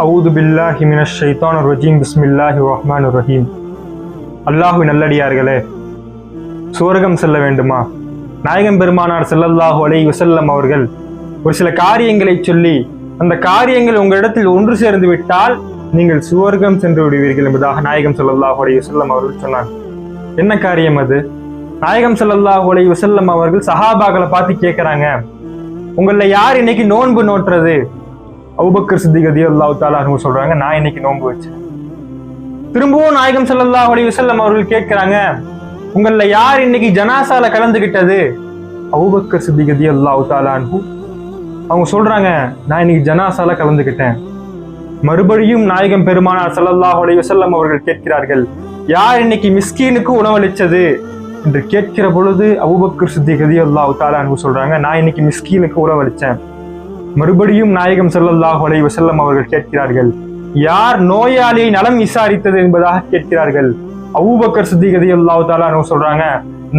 அவுது பில்லாஹி மினஷ் ஷைத்தானிர் ரஜீம் பிஸ்மில்லாஹிர் ரஹ்மானிர் ரஹீம். அல்லாஹ்வின் நல்லடியார்களே, சுவர்க்கம் செல்ல வேண்டுமா? நாயகம் பெருமானார் ஸல்லல்லாஹு அலைஹி வஸல்லம் அவர்கள் ஒரு சில காரியங்களை சொல்லி, அந்த காரியங்கள் உங்களிடத்தில் ஒன்று சேர்ந்து விட்டால் நீங்கள் சுவர்க்கம் சென்று விடுவீர்கள் என்பதாக நாயகம் ஸல்லல்லாஹு அலைஹி வஸல்லம் அவர்கள் சொன்னாங்க. என்ன காரியம் அது? நாயகம் ஸல்லல்லாஹு அலைஹி வஸல்லம் அவர்கள் சஹாபாக்களை பார்த்து கேட்கிறாங்க, உங்கள யார் இன்னைக்கு நோன்பு நோட்டுறது? அபூபக்கர் சித்திக் ரலியல்லாஹு தஆலா அன்ஹு சொல்றாங்க, நான் இன்னைக்கு நோன்பு வச்சேன். திரும்பவும் நாயகம் ஸல்லல்லாஹு அலைஹி வஸல்லம் அவர்கள் கேட்கிறாங்க, உங்கள யார் இன்னைக்கு ஜனாசால கலந்துகிட்டது? அபூபக்கர் சித்திக் ரலியல்லாஹு தஆலா அன்ஹு அவங்க சொல்றாங்க, நான் இன்னைக்கு ஜனாசால கலந்துகிட்டேன். மறுபடியும் நாயகம் பெருமானார் ஸல்லல்லாஹு அலைஹி வஸல்லம் அவர்கள் கேட்கிறார்கள், யார் இன்னைக்கு மிஸ்கீனுக்கு உணவளிச்சது என்று கேட்கிற பொழுது அபூபக்கர் சித்திக் ரலியல்லாஹு தஆலா அன்ஹு சொல்றாங்க, நான் இன்னைக்கு மிஸ்கீனுக்கு உணவளிச்சேன். மறுபடியும் நாயகம் ஸல்லல்லாஹு அலைஹி வஸல்லம் அவர்கள் கேட்கிறார்கள், யார் நோயாளியை நலம் விசாரித்தது என்பதாக கேட்கிறார்கள். அபூபக்கர் சித்திக் ரலியல்லாஹு தஆலா அன்ஹு சொல்றாங்க,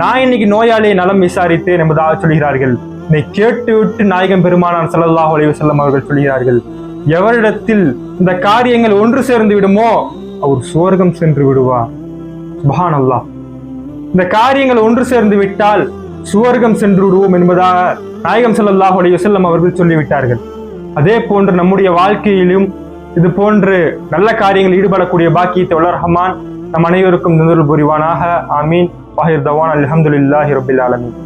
நான் இன்னைக்கு நோயாளியை நலம் விசாரித்தேன் என்பதாக சொல்கிறார்கள். இதை கேட்டுவிட்டு நாயகம் பெருமானார் ஸல்லல்லாஹு அலைஹி வஸல்லம் அவர்கள் சொல்கிறார்கள், எவரிடத்தில் இந்த காரியங்கள் ஒன்று சேர்ந்து விடுமோ அவர் சுவர்க்கம் சென்று விடுவார். சுப்ஹானல்லாஹ். இந்த காரியங்கள் ஒன்று சேர்ந்து விட்டால் சுவர்க்கம் சென்று விடுவோம் என்பதாக நாயகம் ஸல்லல்லாஹு அலைஹி வஸல்லம் அவர்கள் சொல்லிவிட்டார்கள். அதே போன்று நம்முடைய வாழ்க்கையிலும் இது போன்று நல்ல காரியங்கள் ஈடுபடக்கூடிய பாக்கியத்தை வல்ல ரஹ்மான் நம் அனைவருக்கும் தந்தருள் புரிவானாக. ஆமீன். வாஹிர் தவான் அல்ஹம்துலில்லாஹி ரப்பில் ஆலமீன்.